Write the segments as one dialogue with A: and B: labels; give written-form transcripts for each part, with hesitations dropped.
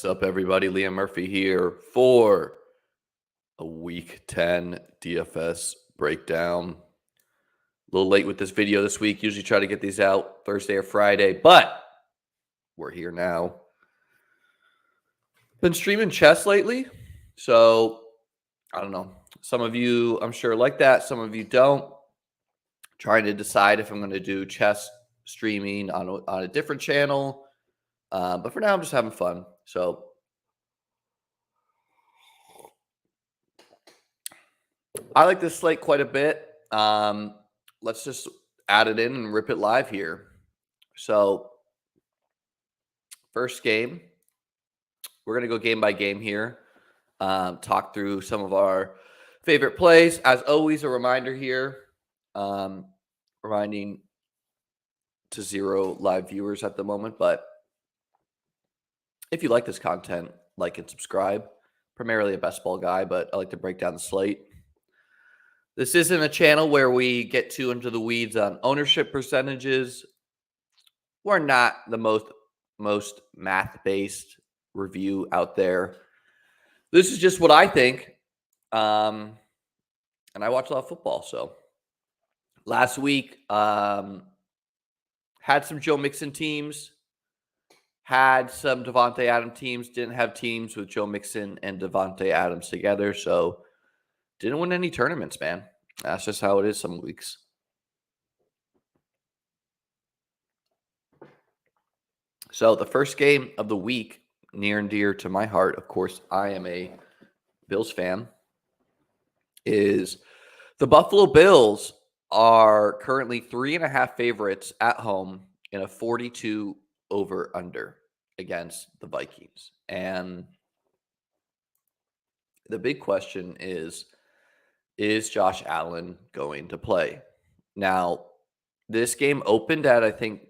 A: up, everybody? Liam Murphy here for a Week 10 DFS Breakdown. A little late with this video this week. Usually try to get these out Thursday or Friday, but we're here now. Been streaming chess lately, so I don't know. Some of you, I'm sure, like that. Some of you don't. Trying to decide if I'm going to do chess streaming on a different channel. But for now, I'm just having fun. So I like this slate quite a bit. Let's just add it in and rip it live here. So first game, we're going to go game by game here. Talk through some of our favorite plays. As always, a reminder here, reminding to 0 live viewers at the moment. But if you like this content, like and subscribe. Primarily a best ball guy, but I like to break down the slate. This isn't a channel where we get too into the weeds on ownership percentages. We're not the most math-based review out there. This is just what I think. And I watch a lot of football. So last week, had some Joe Mixon teams. Had some Devontae Adams teams. Didn't have teams with Joe Mixon and Devontae Adams together. So didn't win any tournaments, man. That's just how it is some weeks. So the first game of the week, near and dear to my heart, of course, I am a Bills fan, is the Buffalo Bills are currently 3.5 favorites at home in a 42 over-under against the Vikings. And the big question is Josh Allen going to play? Now, this game opened at, I think,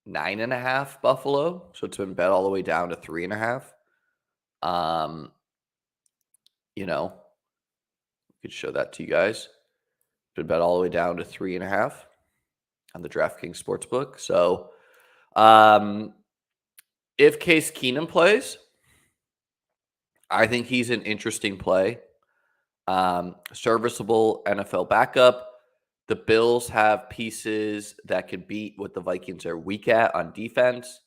A: 9.5 Buffalo. So it's been bet all the way down to 3.5. You know, I could show that to you guys. It's been bet all the way down to 3.5 on the DraftKings Sportsbook. So if Case Keenum plays, I think he's an interesting play. Serviceable NFL backup. The Bills have pieces that could beat what the Vikings are weak at on defense.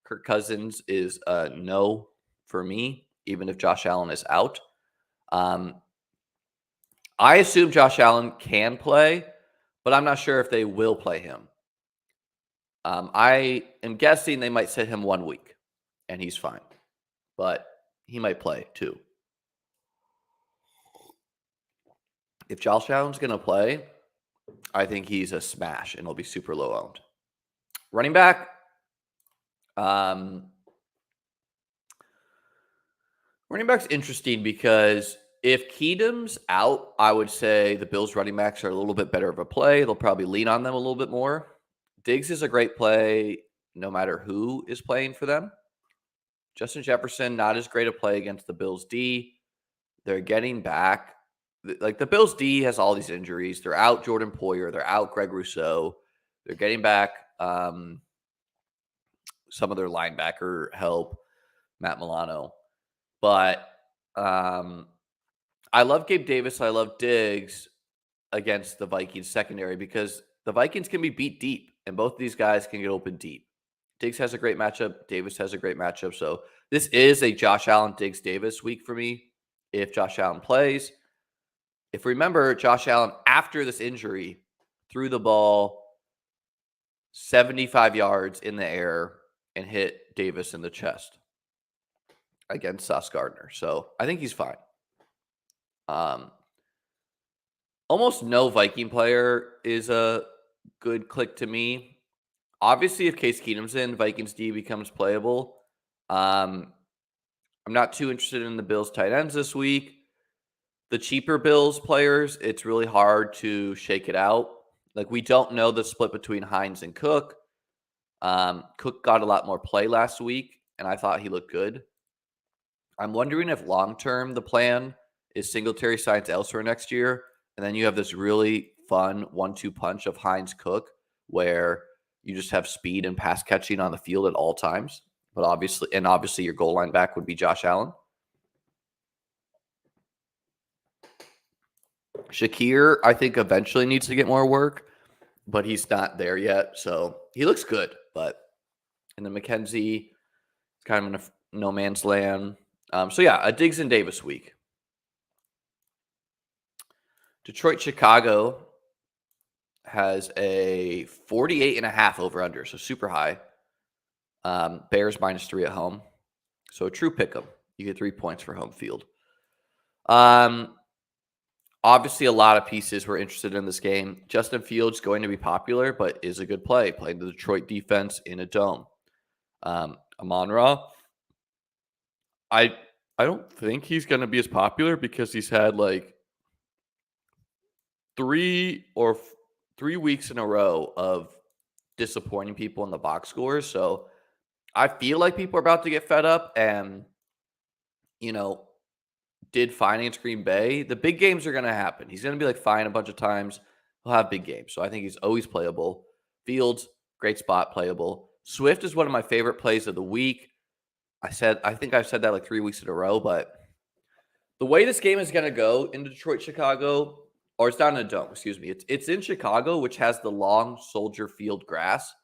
A: Kirk Cousins is a no for me, even if Josh Allen is out. I assume Josh Allen can play, but I'm not sure if they will play him. I am guessing they might sit him 1 week, and he's fine. But he might play too. If Josh Allen's going to play, I think he's a smash, and he'll be super low owned. Running back. Running back's interesting because if Keenum's out, I would say the Bills running backs are a little bit better of a play. They'll probably lean on them a little bit more. Diggs is a great play no matter who is playing for them. Justin Jefferson, not as great a play against the Bills D. They're getting back. Like the Bills D has all these injuries. They're out Jordan Poyer. They're out Greg Rousseau. They're getting back some of their linebacker help, Matt Milano. But I love Gabe Davis. I love Diggs against the Vikings secondary because the Vikings can be beat deep, and both of these guys can get open deep. Diggs has a great matchup. Davis has a great matchup. So this is a Josh Allen, Diggs, Davis week for me if Josh Allen plays. If remember, Josh Allen, after this injury, threw the ball 75 yards in the air and hit Davis in the chest against Sauce Gardner. So I think he's fine. Almost no Viking player is a good click to me. Obviously, if Case Keenum's in, Vikings D becomes playable. I'm not too interested in the Bills tight ends this week. The cheaper Bills players, it's really hard to shake it out. Like, we don't know the split between Hines and Cook. Cook got a lot more play last week, and I thought he looked good. I'm wondering if long-term the plan is Singletary signs elsewhere next year, and then you have this really fun 1-2 punch of Hines Cook where you just have speed and pass catching on the field at all times. but obviously your goal line back would be Josh Allen. Shakir, I think eventually needs to get more work, but he's not there yet. So he looks good, and then McKenzie is kind of in a no man's land. So yeah, a Diggs and Davis week. Detroit, Chicago has a 48.5 over under, so super high. Bears -3 at home. So a true pick 'em. You get 3 points for home field. Obviously, a lot of pieces were interested in this game. Justin Fields going to be popular, but is a good play. Playing the Detroit defense in a dome. Amon-Ra, I don't think he's going to be as popular because he's had like 3 weeks in a row of disappointing people in the box scores. So I feel like people are about to get fed up and, did finance Green Bay. The big games are going to happen. He's going to be like fine a bunch of times. He'll have big games. So I think he's always playable. Fields, great spot, playable. Swift is one of my favorite plays of the week. I think I've said that like 3 weeks in a row, but the way this game is going to go in Detroit, Chicago, or it's not in a dome, excuse me. It's in Chicago, which has the long Soldier Field grass.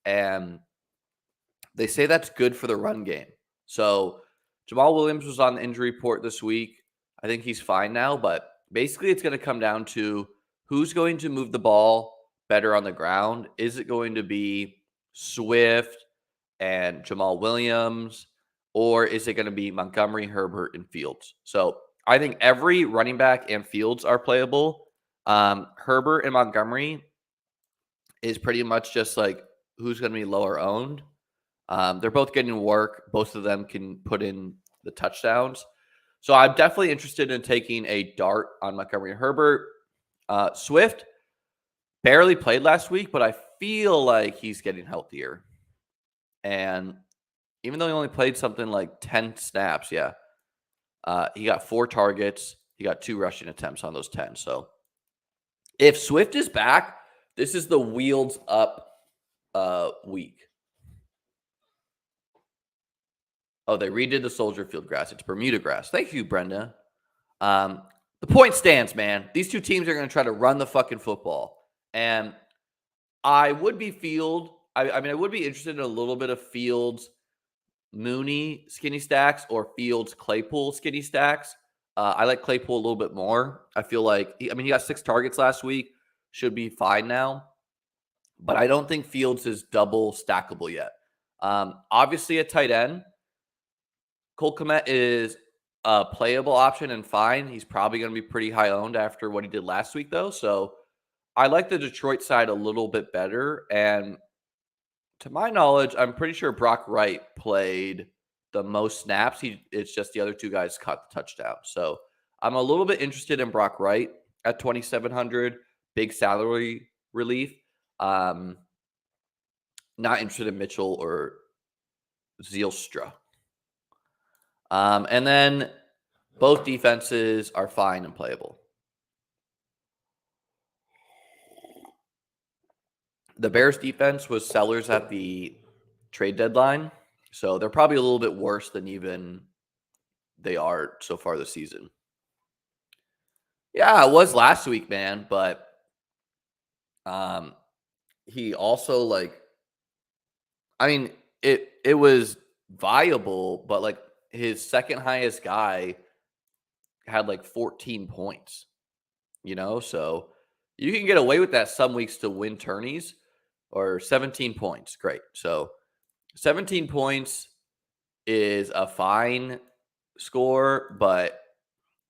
A: And they say that's good for the run game. So Jamal Williams was on the injury report this week. I think he's fine now, but basically it's going to come down to who's going to move the ball better on the ground. Is it going to be Swift and Jamal Williams, or is it going to be Montgomery, Herbert, and Fields? So I think every running back and Fields are playable. Herbert and Montgomery is pretty much just like who's going to be lower owned. They're both getting work. Both of them can put in the touchdowns. So I'm definitely interested in taking a dart on Montgomery and Herbert. Swift barely played last week, but I feel like he's getting healthier. And even though he only played something like 10 snaps, he got 4 targets. He got 2 rushing attempts on those 10. So if Swift is back, this is the wheels up week. Oh, they redid the Soldier Field grass. It's Bermuda grass. Thank you, Brenda. The point stands, man. These two teams are going to try to run the fucking football. And I would be I would be interested in a little bit of Fields Mooney skinny stacks or Fields Claypool skinny stacks. I like Claypool a little bit more. I feel like, he got 6 targets last week. Should be fine now. But I don't think Fields is double stackable yet. Obviously, at tight end, Cole Kmet is a playable option and fine. He's probably going to be pretty high owned after what he did last week, though. So I like the Detroit side a little bit better. And to my knowledge, I'm pretty sure Brock Wright played the most snaps. It's just the other 2 guys caught the touchdown. So I'm a little bit interested in Brock Wright at 2,700. Big salary relief. Not interested in Mitchell or Zylstra. And then both defenses are fine and playable. The Bears defense was sellers at the trade deadline, so they're probably a little bit worse than even they are so far this season. Yeah, it was last week, man, but he also it was viable, but his second highest guy had 14 points, so you can get away with that some weeks to win tourneys, or 17 points. Great. So 17 points is a fine score, but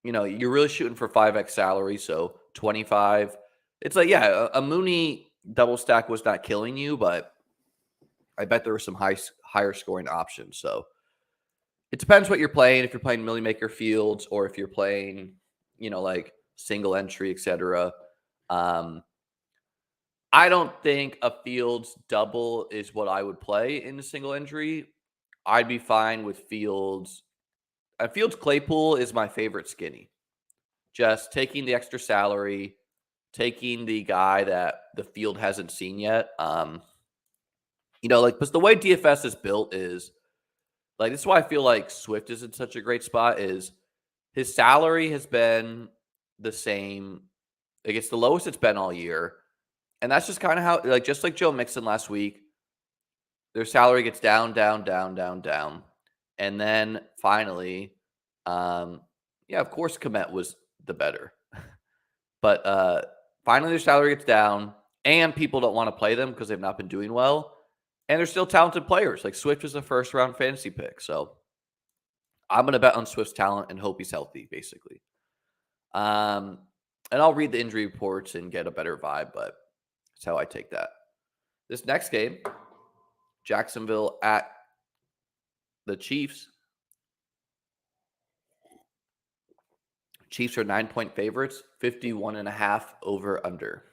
A: you're really shooting for 5x salary. So 25, it's a Mooney double stack was not killing you, but I bet there were some higher scoring options. So it depends what you're playing. If you're playing Millie Maker Fields, or if you're playing, single entry, etc. I don't think a Fields double is what I would play in a single entry. I'd be fine with Fields. Fields Claypool is my favorite skinny. Just taking the extra salary, taking the guy that the field hasn't seen yet. Because the way DFS is built is Like, this is why I feel like Swift is in such a great spot is his salary has been the same. Like, it's the lowest it's been all year. And that's just kind of how, like, just like Joe Mixon last week, their salary gets down, down, down, down, down. And then finally, yeah, of course, Komet was the better. But finally, their salary gets down, and people don't want to play them because they've not been doing well. And they're still talented players. Like, Swift is a first-round fantasy pick. So I'm going to bet on Swift's talent and hope he's healthy, basically. And I'll read the injury reports and get a better vibe, but that's how I take that. This next game, Jacksonville at the Chiefs. Chiefs are 9-point favorites, 51.5 over under.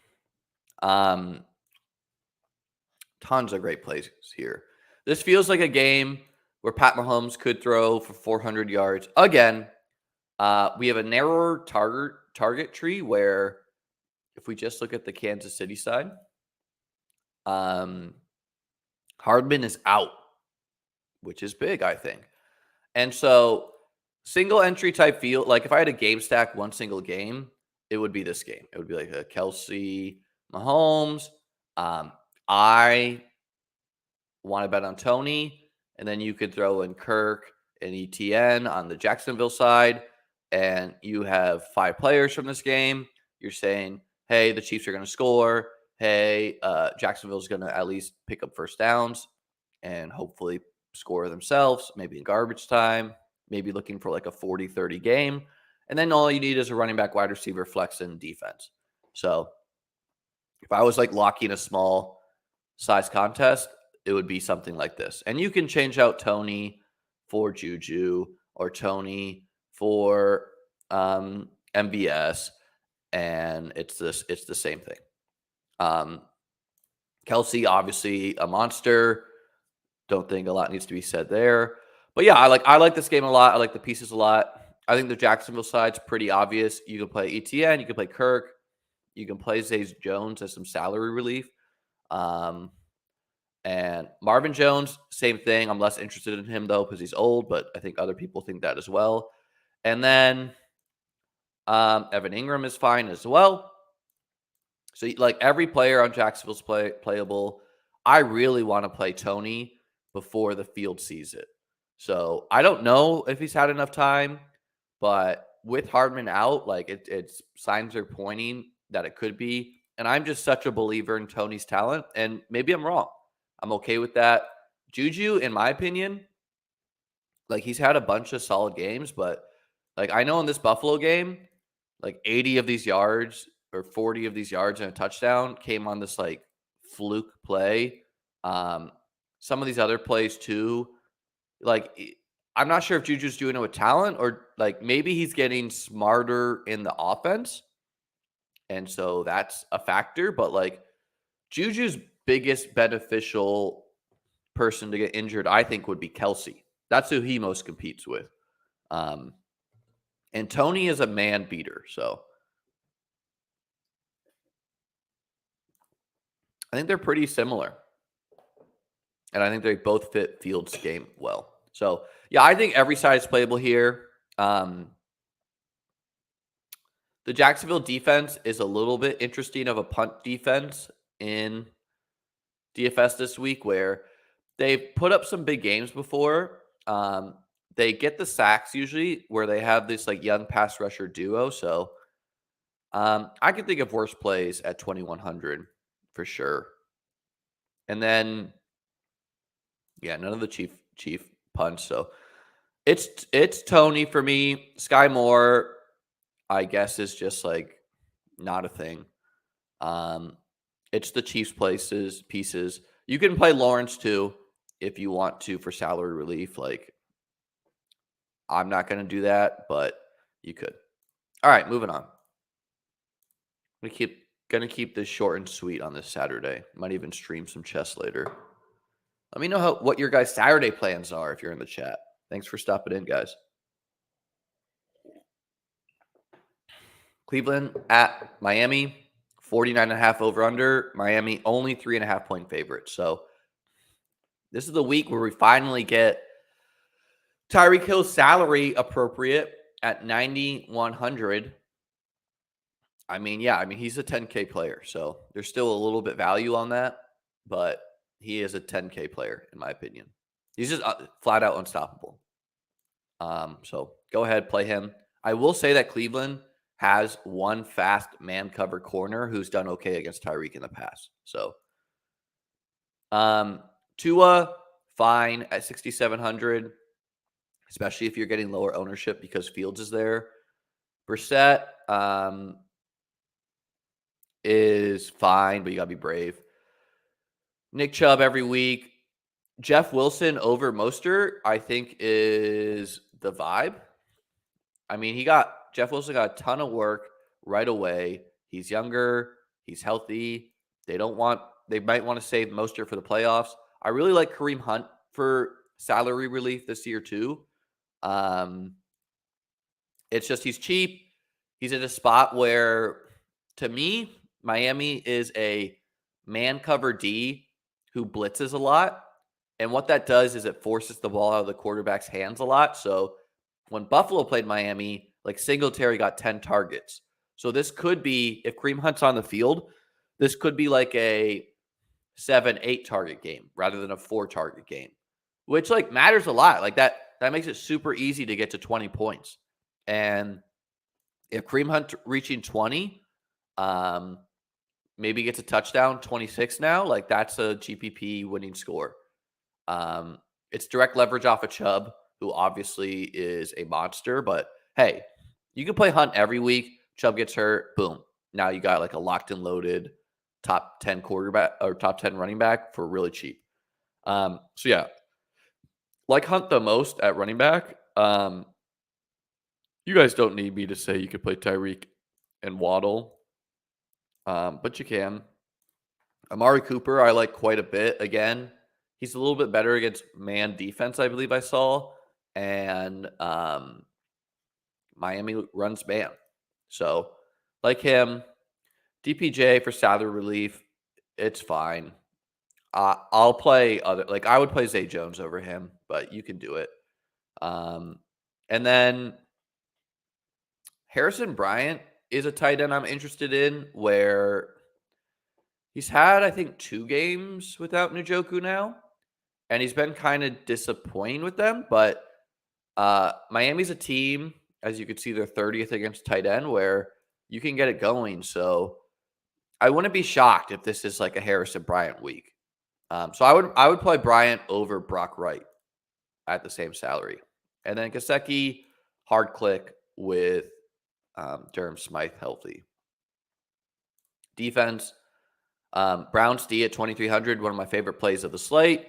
A: Tons of great plays here. This feels like a game where Pat Mahomes could throw for 400 yards. Again, we have a narrower target tree where if we just look at the Kansas City side, Hardman is out, which is big, I think. And so single entry type field, like if I had a game stack one single game, it would be this game. It would be like a Kelsey Mahomes. I want to bet on Tony, and then you could throw in Kirk and ETN on the Jacksonville side, and you have 5 players from this game. You're saying, hey, the Chiefs are going to score. Hey, Jacksonville's going to at least pick up first downs and hopefully score themselves, maybe in garbage time, maybe looking for like a 40-30 game. And then all you need is a running back, wide receiver, flex, and defense. So if I was like locking a small size contest, it would be something like this. And you can change out Tony for Juju or Tony for MVS, and it's the same thing. Kelsey, obviously a monster. Don't think a lot needs to be said there. But yeah, I like this game a lot. I like the pieces a lot. I think the Jacksonville side's pretty obvious. You can play ETN, you can play Kirk, you can play Zay Jones as some salary relief. And Marvin Jones, same thing. I'm less interested in him, though, because he's old, but I think other people think that as well. And then Evan Ingram is fine as well. So, like, every player on Jacksonville's playable. I really want to play Tony before the field sees it. So, I don't know if he's had enough time, but with Hardman out, like, it's signs are pointing that it could be. And I'm just such a believer in Tony's talent, and maybe I'm wrong. I'm okay with that. Juju, in my opinion, like he's had a bunch of solid games, but like I know in this Buffalo game, like 80 of these yards or 40 of these yards and a touchdown came on this like fluke play. Some of these other plays too, like I'm not sure if Juju's doing it with talent or like maybe he's getting smarter in the offense. And so that's a factor, but like Juju's biggest beneficial person to get injured, I think, would be Kelsey. That's who he most competes with. And Tony is a man beater. So I think they're pretty similar. And I think they both fit Fields' game well. So, yeah, I think every side is playable here. The Jacksonville defense is a little bit interesting of a punt defense in DFS this week where they've put up some big games before. They get the sacks usually where they have this like young pass rusher duo. So I can think of worse plays at 2,100 for sure. And then, yeah, none of the chief punts. So it's Tony for me. Sky Moore, I guess, is just like not a thing. It's the Chiefs pieces. You can play Lawrence too if you want to for salary relief. Like, I'm not going to do that, but you could. All right, moving on. I'm gonna keep this short and sweet on this Saturday. Might even stream some chess later. Let me know what your guys' Saturday plans are if you're in the chat. Thanks for stopping in, guys. Cleveland at Miami, 49.5 over under. Miami only 3.5 point favorite. So this is the week where we finally get Tyreek Hill's salary appropriate at 9,100. I mean, yeah, I mean, he's a 10K player, so there's still a little bit value on that, but he is a 10K player, in my opinion. He's just flat out unstoppable. So go ahead, play him. I will say that Cleveland has one fast man cover corner who's done okay against Tyreek in the past. So, Tua, fine at 6,700, especially if you're getting lower ownership because Fields is there. Brissett, is fine, but you gotta be brave. Nick Chubb every week. Jeff Wilson over Mostert, I think, is the vibe. I mean, Jeff Wilson got a ton of work right away. He's younger, he's healthy. They might want to save Mostert for the playoffs. I really like Kareem Hunt for salary relief this year too. It's just he's cheap. He's in a spot where, to me, Miami is a man cover D who blitzes a lot. And what that does is it forces the ball out of the quarterback's hands a lot. So when Buffalo played Miami, like Singletary got 10 targets. So this could be, if Kareem Hunt's on the field, this could be like a 7-8 target game rather than a 4 target game, which like matters a lot. Like that makes it super easy to get to 20 points. And if Kareem Hunt reaching 20, maybe gets a touchdown, 26 now, like that's a GPP winning score. It's direct leverage off of Chubb, who obviously is a monster, but hey, you can play Hunt every week. Chubb gets hurt, boom. Now you got like a locked and loaded top 10 quarterback or top 10 running back for really cheap. So yeah, like Hunt the most at running back. You guys don't need me to say you could play Tyreek and Waddle, but you can. Amari Cooper, I like quite a bit. Again, he's a little bit better against man defense, I believe I saw. And Miami runs man. So, like him, DPJ for salary relief, it's fine. I'll play I would play Zay Jones over him, but you can do it. And then Harrison Bryant is a tight end I'm interested in, where he's had, I think, 2 games without Njoku now, and he's been kind of disappointing with them. But Miami's a team, as you can see, they're 30th against tight end, where you can get it going. So I wouldn't be shocked if this is like a Harrison Bryant week. So I would play Bryant over Brock Wright at the same salary. And then Gesicki, hard click with Durham Smythe healthy. Defense, Browns D at 2,300, one of my favorite plays of the slate.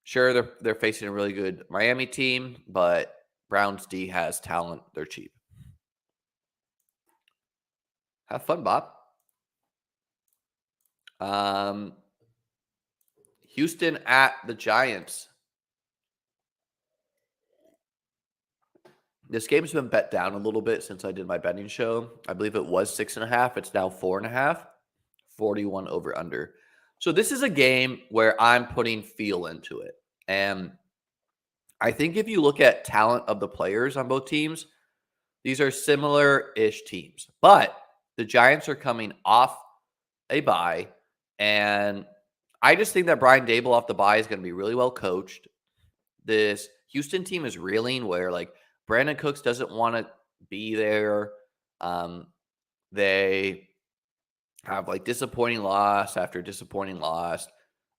A: Sure, they're facing a really good Miami team, but Browns D has talent. They're cheap. Have fun, Bob. Houston at the Giants. This game's been bet down a little bit since I did my betting show. I believe it was 6.5. It's now 4.5. 41 over under. So this is a game where I'm putting feel into it. And I think if you look at talent of the players on both teams, these are similar-ish teams. But the Giants are coming off a bye, and I just think that Brian Dable off the bye is going to be really well coached. This Houston team is reeling, where like Brandon Cooks doesn't want to be there. They have like disappointing loss after disappointing loss.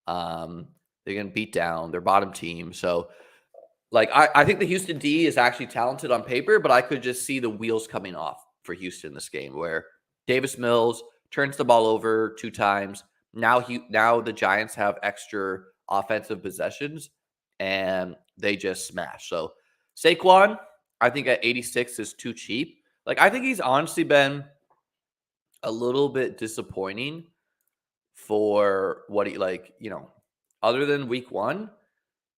A: They're going to beat down their bottom team. So like, I think the Houston D is actually talented on paper, but I could just see the wheels coming off for Houston this game, where Davis Mills turns the ball over 2 times. Now the Giants have extra offensive possessions, and they just smash. So Saquon, I think at 86 is too cheap. Like, I think he's honestly been a little bit disappointing for what he, like, other than week 1.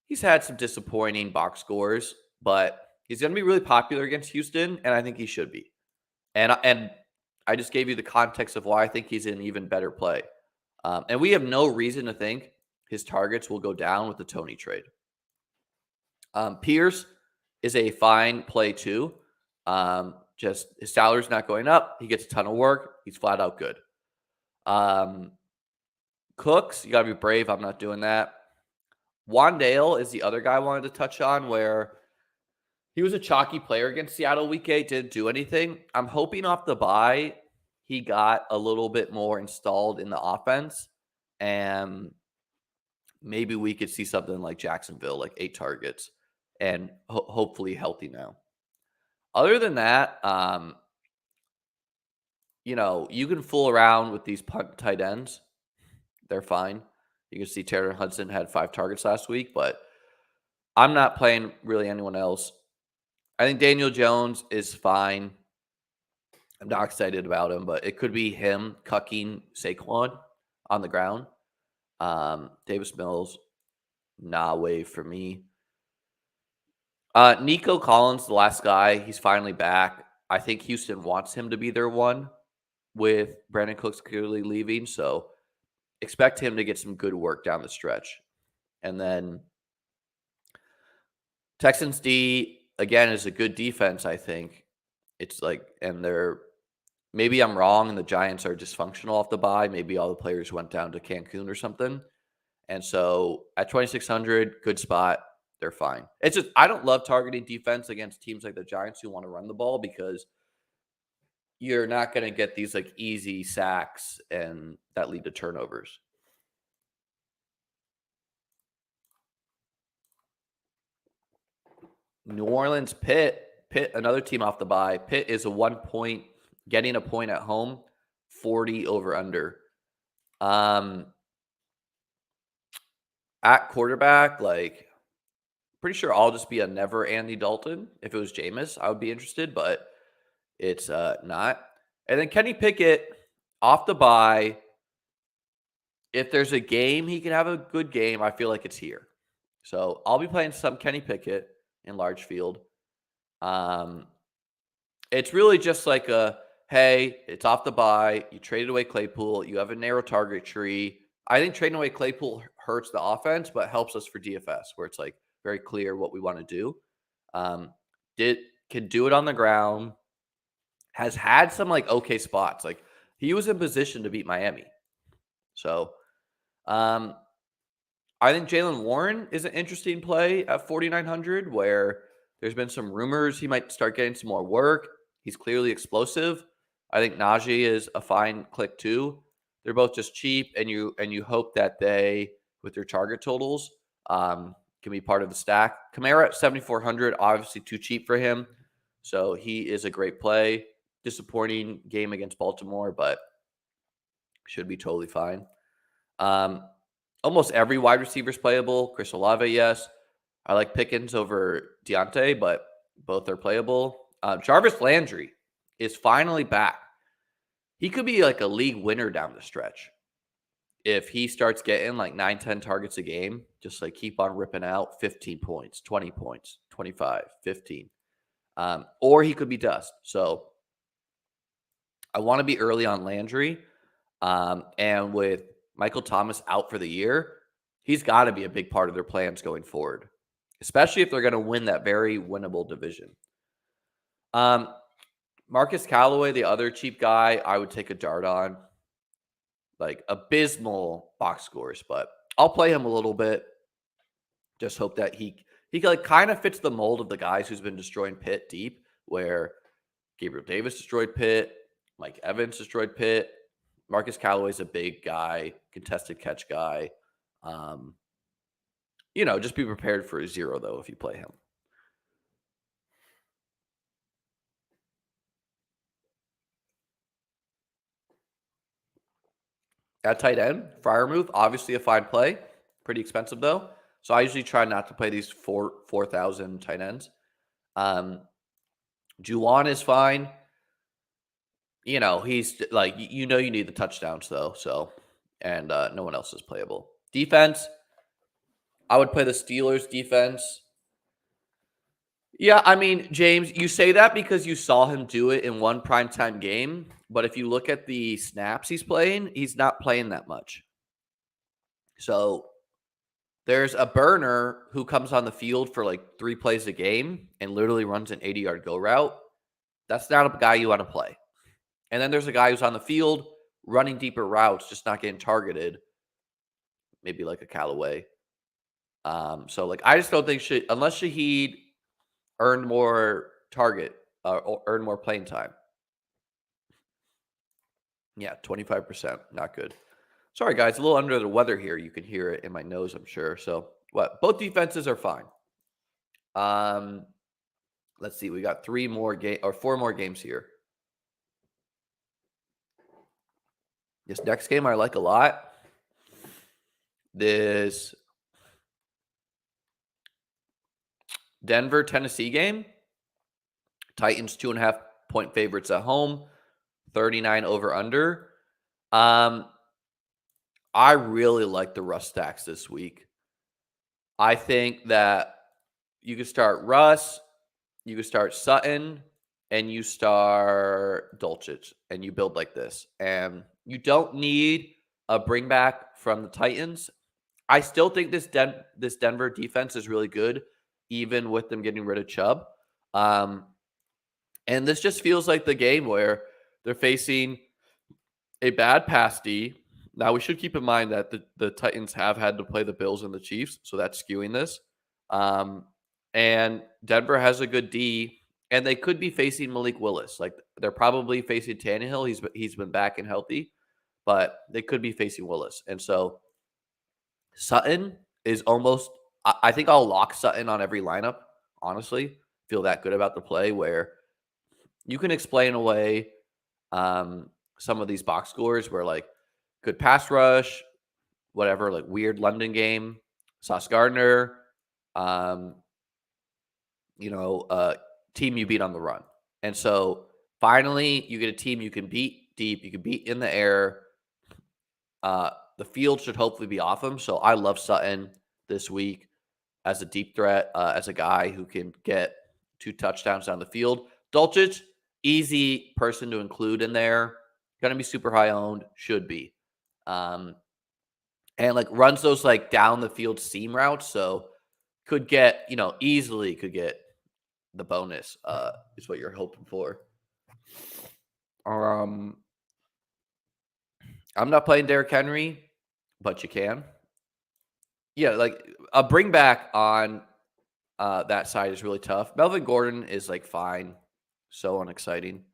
A: He's had some disappointing box scores, but he's going to be really popular against Houston, and I think he should be. And I just gave you the context of why I think he's an even better play. And we have no reason to think his targets will go down with the Toney trade. Pierce is a fine play too. Just his salary's not going up. He gets a ton of work. He's flat out good. Cooks, you got to be brave. I'm not doing that. Wandale is the other guy I wanted to touch on, where he was a chalky player against Seattle week 8, didn't do anything. I'm hoping off the bye he got a little bit more installed in the offense, and maybe we could see something like Jacksonville, like 8 targets, and hopefully healthy now. Other than that, you can fool around with these punt tight ends. They're fine. You can see Taylor Hudson had 5 targets last week, but I'm not playing really anyone else. I think Daniel Jones is fine. I'm not excited about him, but it could be him cucking Saquon on the ground. Davis Mills, nah, wave for me. Nico Collins, the last guy, he's finally back. I think Houston wants him to be their one with Brandon Cooks clearly leaving, so expect him to get some good work down the stretch. And then Texans D, again, is a good defense, I think. It's like, and maybe I'm wrong and the Giants are dysfunctional off the bye. Maybe all the players went down to Cancun or something. And so at 2,600, good spot. They're fine. It's just, I don't love targeting defense against teams like the Giants who want to run the ball, because you're not going to get these like easy sacks and that lead to turnovers. New Orleans, Pitt, another team off the bye. Pitt is a 1 point, getting a point at home, 40 over under. At quarterback, like, pretty sure I'll just be a never Andy Dalton. If it was Jameis, I would be interested, but it's not. And then Kenny Pickett off the bye. If there's a game he can have a good game, I feel like it's here. So I'll be playing some Kenny Pickett in large field. It's really just like hey, it's off the bye. You traded away Claypool. You have a narrow target tree. I think trading away Claypool hurts the offense, but helps us for DFS, where it's like very clear what we want to do. Can do it on the ground. Has had some like okay spots. Like, he was in position to beat Miami. So I think Jaylen Warren is an interesting play at 4,900, where there's been some rumors he might start getting some more work. He's clearly explosive. I think Najee is a fine click too. They're both just cheap, and you hope that they, with their target totals, can be part of the stack. Kamara at 7,400, obviously too cheap for him. So he is a great play. Disappointing game against Baltimore, but should be totally fine. Almost every wide receiver is playable. Chris Olave, yes. I like Pickens over Deontay, but both are playable. Jarvis Landry is finally back. He could be like a league winner down the stretch if he starts getting like 9-10 targets a game. Just like keep on ripping out 15 points, 20 points, 25, 15. Or he could be dust. So I want to be early on Landry. And with Michael Thomas out for the year, he's got to be a big part of their plans going forward, especially if they're going to win that very winnable division. Marcus Callaway, the other cheap guy, I would take a dart on. Like, abysmal box scores, but I'll play him a little bit. Just hope that he like kind of fits the mold of the guys who's been destroying Pitt deep, where Gabriel Davis destroyed Pitt, Mike Evans destroyed Pitt. Marcus Callaway's a big guy, contested catch guy. Just be prepared for a 0, though, if you play him. At tight end, Freiermuth, obviously a fine play. Pretty expensive, though. So I usually try not to play these 4,000 tight ends. Juwan is fine. He's like, you need the touchdowns, though. So, and no one else is playable. Defense, I would play the Steelers defense. Yeah, I mean, James, you say that because you saw him do it in one primetime game. But if you look at the snaps he's playing, he's not playing that much. So There's a burner who comes on the field for like 3 plays a game and literally runs an 80-yard go route. That's not a guy you want to play. And then there's a guy who's on the field running deeper routes, just not getting targeted, maybe like a Callaway. So like I just don't think unless Shaheed earned more target or earned more playing time. Yeah, 25%, not good. Sorry guys, a little under the weather here. You can hear it in my nose, I'm sure. So what? Both defenses are fine. Let's see. We got 4 more games here. This next game I like a lot. This Denver, Tennessee game. Titans 2.5 point favorites at home. 39 over under. I really like the Russ stacks this week. I think that you could start Russ, you could start Sutton, and you start Dulcich, and you build like this. And you don't need a bring back from the Titans. I still think this Denver defense is really good, even with them getting rid of Chubb. And this just feels like the game where they're facing a bad pass D. Now, we should keep in mind that the Titans have had to play the Bills and the Chiefs, so that's skewing this. And Denver has a good D, and they could be facing Malik Willis. Like, they're probably facing Tannehill. He's been back and healthy, but they could be facing Willis. And so Sutton is almost – I think I'll lock Sutton on every lineup, honestly. Feel that good about the play where you can explain away some of these box scores where, like, good pass rush, whatever, like weird London game, Sauce Gardner, team you beat on the run. And so finally you get a team you can beat deep, you can beat in the air. The field should hopefully be off him. So I love Sutton this week as a deep threat, as a guy who can get 2 touchdowns down the field. Dulcich, easy person to include in there. Going to be super high owned, should be. And like runs those like down the field seam routes. So could get, easily could get the bonus, is what you're hoping for. I'm not playing Derrick Henry, but you can. Yeah, like a bring back on that side is really tough. Melvin Gordon is like fine. So unexciting.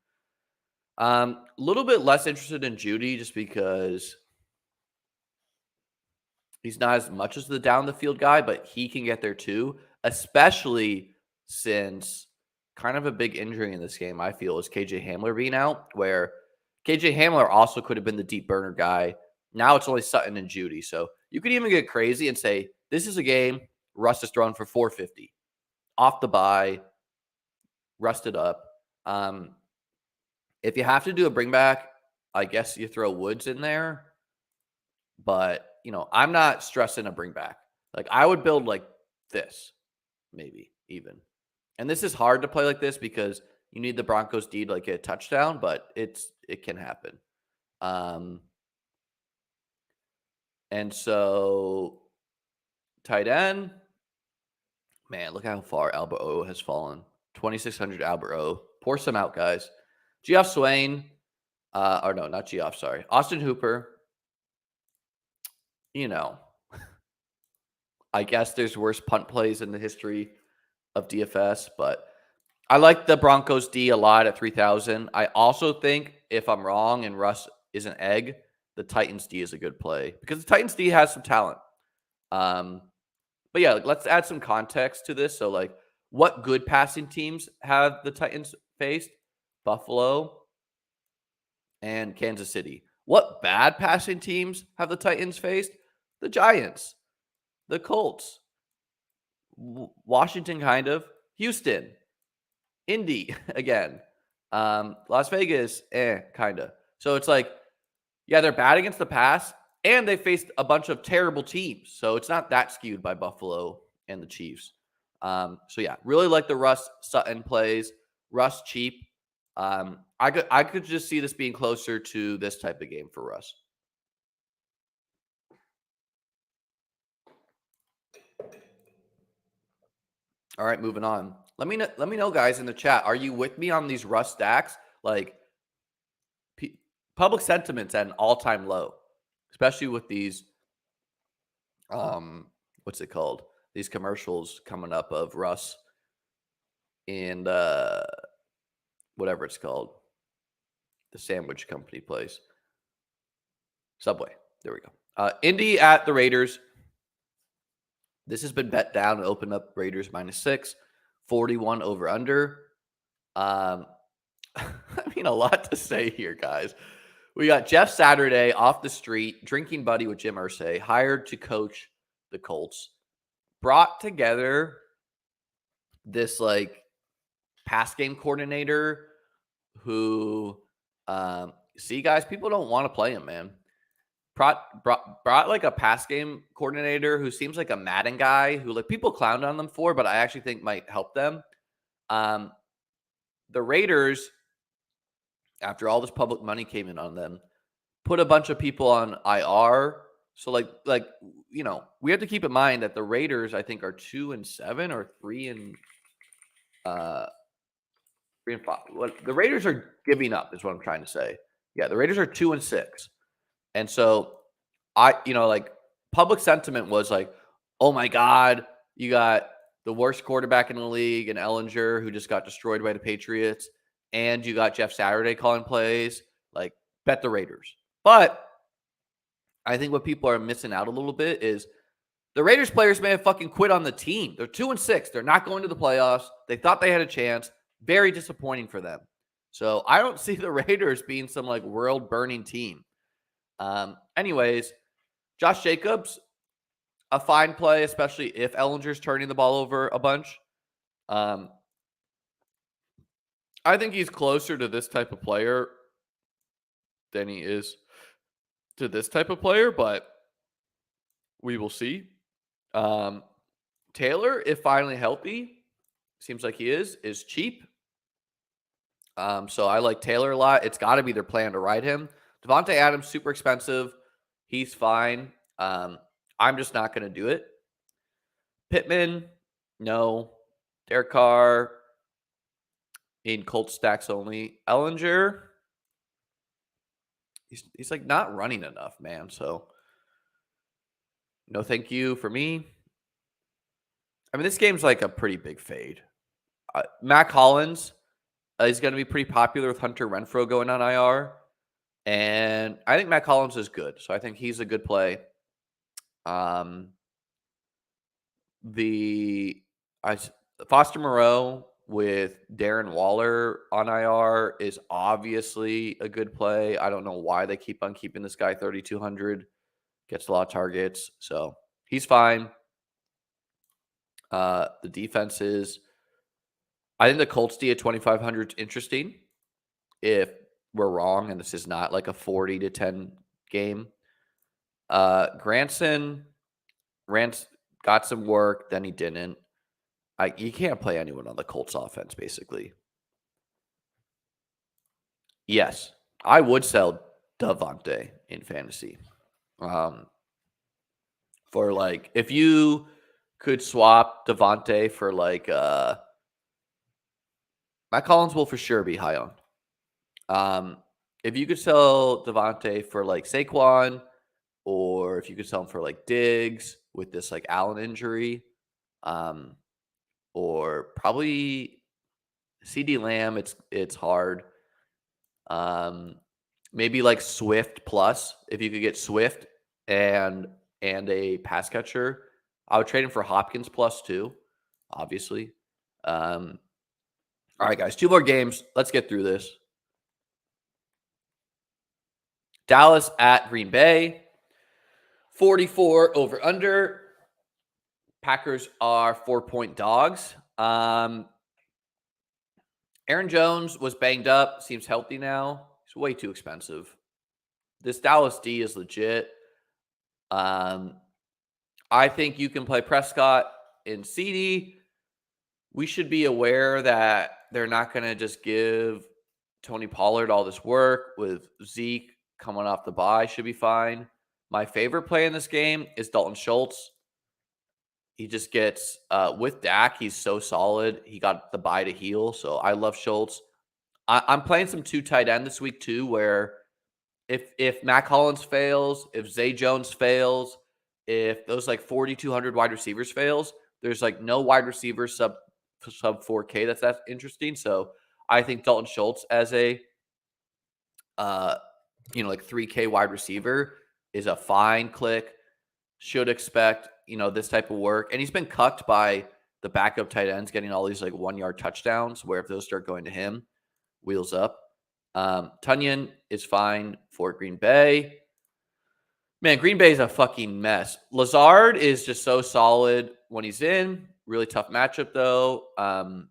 A: A little bit less interested in Judy just because he's not as much as the down the field guy, but he can get there too, especially since kind of a big injury in this game, I feel, is KJ Hamler being out, where KJ Hamler also could have been the deep burner guy. Now it's only Sutton and Judy. So you could even get crazy and say, this is a game Russ is throwing for 450. Off the bye, rusted up. If you have to do a bring back, I guess you throw Woods in there. But, I'm not stressing a bring back. Like, I would build like this, maybe even. And this is hard to play like this because you need the Broncos D to like get a touchdown, but it can happen. And so tight end, man, look how far Albert O has fallen. 2,600 Albert O. Pour some out, guys. Geoff Swain, or no, not Geoff, sorry. Austin Hooper. I guess there's worse punt plays in the history of DFS, but I like the Broncos D a lot at 3,000. I also think, if I'm wrong and Russ is an egg, the Titans D is a good play because the Titans D has some talent. But yeah, let's add some context to this. So, like, what good passing teams have the Titans faced? Buffalo and Kansas City. What bad passing teams have the Titans faced? The Giants, the Colts, Washington, kind of, Houston, Indy again, Las Vegas, kind of. So it's like, yeah, they're bad against the pass, and they faced a bunch of terrible teams. So it's not that skewed by Buffalo and the Chiefs. So yeah, really like the Russ Sutton plays. Russ cheap. I could just see this being closer to this type of game for Russ. All right, moving on. Let me know, guys, in the chat. Are you with me on these Russ stacks? Like, public sentiment's at an all-time low, especially with these what's it called? These commercials coming up of Russ and whatever it's called, the sandwich company place, Subway. There we go. Indy at the Raiders. This has been bet down and opened up Raiders -6, 41 over under. I mean, a lot to say here, guys. We got Jeff Saturday off the street, drinking buddy with Jim Irsay, hired to coach the Colts, brought together this like pass game coordinator who, see, guys, people don't want to play him, man. Brought like a pass game coordinator who seems like a Madden guy who like people clowned on them for, but I actually think might help them. The Raiders, after all this public money came in on them, put a bunch of people on IR. So like we have to keep in mind that the Raiders, I think, are 2-7 or 3-5. The Raiders are giving up, is what I'm trying to say. Yeah, the Raiders are 2-6. And so public sentiment was like, oh my God, you got the worst quarterback in the league and Ellinger, who just got destroyed by the Patriots, and you got Jeff Saturday calling plays. Like, bet the Raiders. But I think what people are missing out a little bit is the Raiders players may have fucking quit on the team. They're 2-6. They're not going to the playoffs. They thought they had a chance. Very disappointing for them. So I don't see the Raiders being some like world-burning team. Anyways, Josh Jacobs, a fine play, especially if Ellinger's turning the ball over a bunch. I think he's closer to this type of player than he is to this type of player, but we will see. Taylor, if finally healthy, seems like he is cheap. So I like Taylor a lot. It's got to be their plan to ride him. Devontae Adams, super expensive. He's fine. I'm just not going to do it. Pittman, no. Derek Carr, in Colts stacks only. Ellinger, he's like not running enough, man. So no thank you for me. I mean, this game's like a pretty big fade. Mac Hollins is going to be pretty popular with Hunter Renfrow going on IR. And I think Mac Hollins is good. So I think he's a good play. Foster Moreau with Darren Waller on IR is obviously a good play. I don't know why they keep on keeping this guy 3,200. Gets a lot of targets. So he's fine. The defenses, I think the Colts D at 2,500 is interesting. If we're wrong and this is not like a 40-10 game. Granson got some work, then he didn't. You can't play anyone on the Colts offense, basically. Yes, I would sell Devontae in fantasy. For like, if you could swap Devontae for like, Matt Collins will for sure be high on. If you could sell Devontae for like Saquon, or if you could sell him for like Diggs with this like Allen injury, or probably CD Lamb, it's hard. Maybe like Swift plus, if you could get Swift and a pass catcher. I would trade him for Hopkins plus too, obviously. All right, guys, 2 more games. Let's get through this. Dallas at Green Bay, 44 over under. Packers are 4-point dogs. Aaron Jones was banged up, seems healthy now. He's way too expensive. This Dallas D is legit. I think you can play Prescott and CD. We should be aware that they're not going to just give Tony Pollard all this work with Zeke coming off the bye. Should be fine. My favorite play in this game is Dalton Schultz. He just gets with Dak, he's so solid. He got the bye to heal. So I love Schultz. I'm playing some 2 tight end this week too, where if Mac Hollins fails, if Zay Jones fails, if those like 4,200 wide receivers fails, there's like no wide receiver sub 4K that's interesting. So I think Dalton Schultz as a like 3K wide receiver is a fine click. Should expect this type of work, and he's been cucked by the backup tight ends getting all these like 1-yard touchdowns. Where if those start going to him, wheels up. Tunyon is fine for Green Bay. Man, Green Bay is a fucking mess. Lazard is just so solid when he's in. Really tough matchup, though. I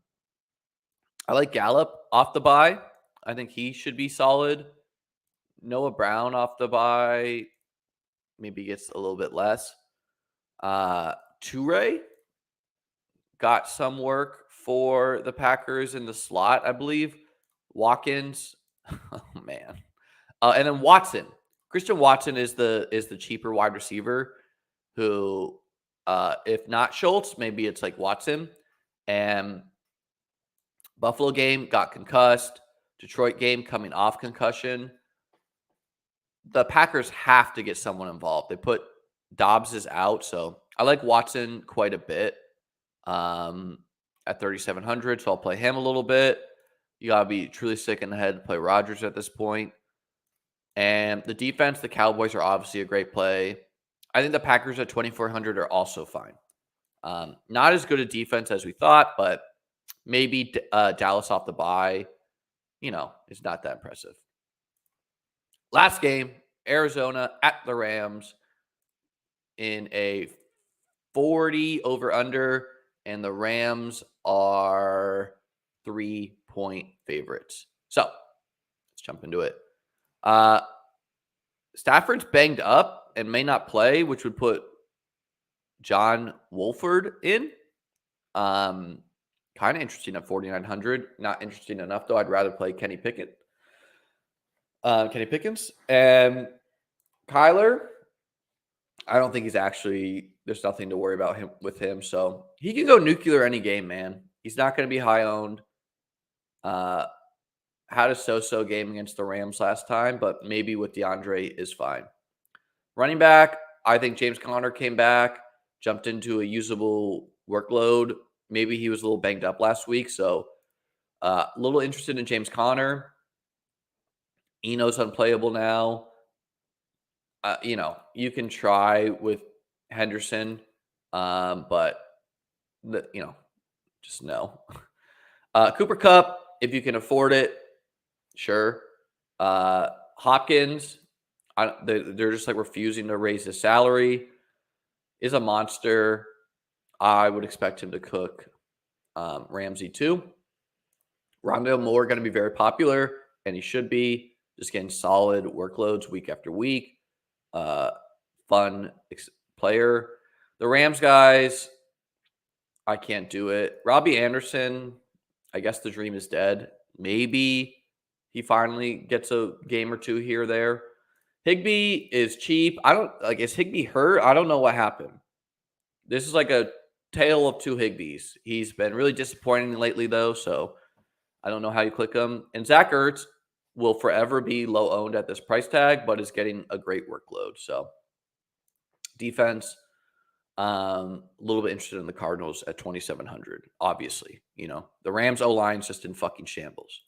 A: like Gallup off the bye. I think he should be solid. Noah Brown off the bye maybe gets a little bit less. Toure got some work for the Packers in the slot, I believe. Watkins, oh man, and then Watson. Christian Watson is the cheaper wide receiver who, if not Schultz, maybe it's like Watson. And Buffalo game got concussed. Detroit game coming off concussion. The Packers have to get someone involved. They put Dobbs is out, so I like Watson quite a bit at 3,700, so I'll play him a little bit. You got to be truly sick in the head to play Rodgers at this point. And the defense, the Cowboys are obviously a great play. I think the Packers at 2,400 are also fine. Not as good a defense as we thought, but maybe Dallas off the bye, is not that impressive. Last game, Arizona at the Rams in a 40 over under, and the Rams are 3-point favorites. So let's jump into it. Stafford's banged up and may not play, which would put John Wolford in. Kind of interesting at 4,900. Not interesting enough, though. I'd rather play Kenny Pickens. And Kyler, I don't think there's nothing to worry about with him. So he can go nuclear any game, man. He's not going to be high owned. Had a so-so game against the Rams last time, but maybe with DeAndre is fine. Running back, I think James Conner came back, jumped into a usable workload. Maybe he was a little banged up last week, so a little interested in James Conner. Eno's unplayable now. You can try with Henderson, but just no. Cooper Kupp, if you can afford it, sure. Hopkins, they're just like refusing to raise his salary. Is a monster. I would expect him to cook Ramsey too. Rondale Moore going to be very popular, and he should be. Just getting solid workloads week after week. Fun player. The Rams guys, I can't do it. Robbie Anderson, I guess the dream is dead. Maybe he finally gets a game or two here or there. Higbee is cheap. Is Higbee hurt? I don't know what happened. This is like a tale of two Higbees. He's been really disappointing lately, though, so I don't know how you click him. And Zach Ertz will forever be low owned at this price tag, but is getting a great workload. So defense, a little bit interested in the Cardinals at 2,700. Obviously, the Rams O-line's just in fucking shambles.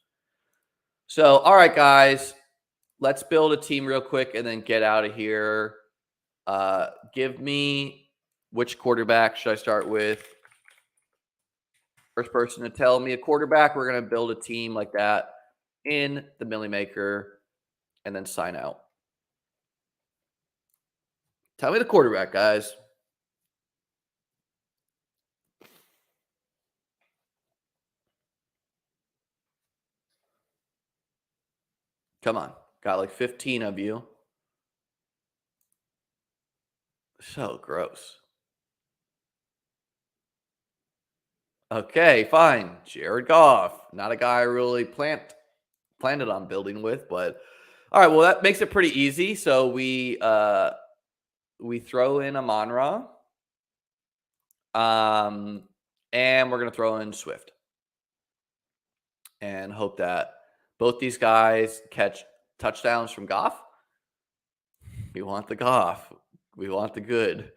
A: So, all right, guys, let's build a team real quick and then get out of here. Give me which quarterback should I start with? First person to tell me a quarterback. We're going to build a team like that in the Millie Maker and then sign out. Tell me the quarterback, guys. Come on. Got like 15 of you. So gross. Okay, fine. Jared Goff. Not a guy I really planned on building with, but all right, well, that makes it pretty easy. So we throw in Amon-Ra. And we're going to throw in Swift and hope that both these guys catch touchdowns from Goff. We want the Goff. We want the good.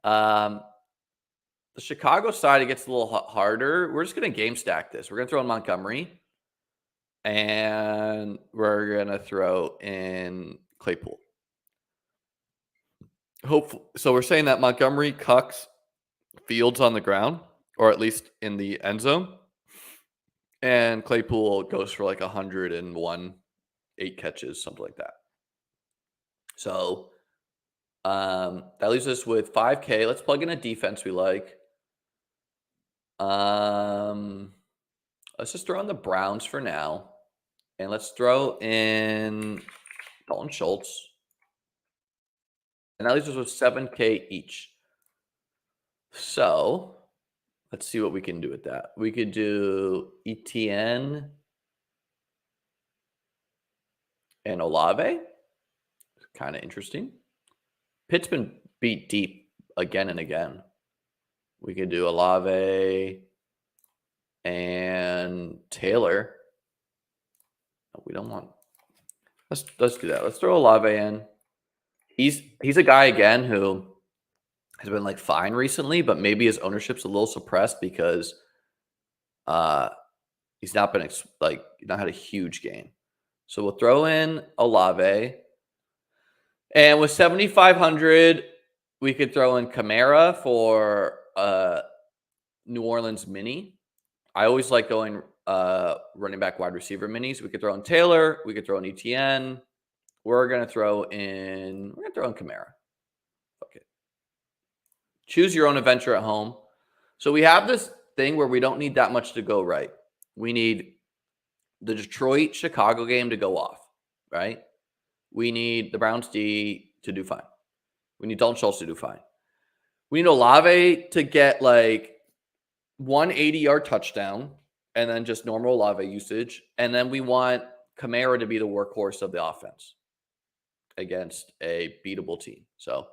A: The Chicago side, it gets a little harder. We're just going to game stack this. We're going to throw in Montgomery. And we're going to throw in Claypool. So we're saying that Montgomery cucks Fields on the ground, or at least in the end zone. And Claypool goes for like 101, 8 catches, something like that. So that leaves us with 5K. Let's plug in a defense we like. Let's just throw in the Browns for now. And let's throw in Dalton Schultz. And that leaves us with 7K each. So let's see what we can do with that. We could do Etienne and Olave. Kind of interesting. Pitt's been beat deep again and again. We could do Olave and Taylor. We don't want. Let's do that. Let's throw Olave in. He's a guy again who has been like fine recently, but maybe his ownership's a little suppressed because he's not been not had a huge game. So we'll throw in Olave, and with 7,500, we could throw in Kamara for New Orleans mini. I always like going running back wide receiver minis. We could throw in Taylor. We could throw in Etienne. We're gonna throw in Kamara. Okay. Choose your own adventure at home. So we have this thing where we don't need that much to go right. We need the Detroit-Chicago game to go off, right? We need the Browns D to do fine. We need Dalton Schultz to do fine. We need Olave to get like 180-yard touchdown and then just normal Olave usage. And then we want Kamara to be the workhorse of the offense against a beatable team. So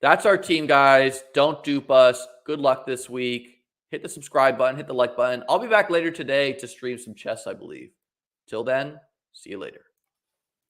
A: that's our team, guys. Don't dupe us. Good luck this week. Hit the subscribe button. Hit the like button. I'll be back later today to stream some chess, I believe. Till then, see you later.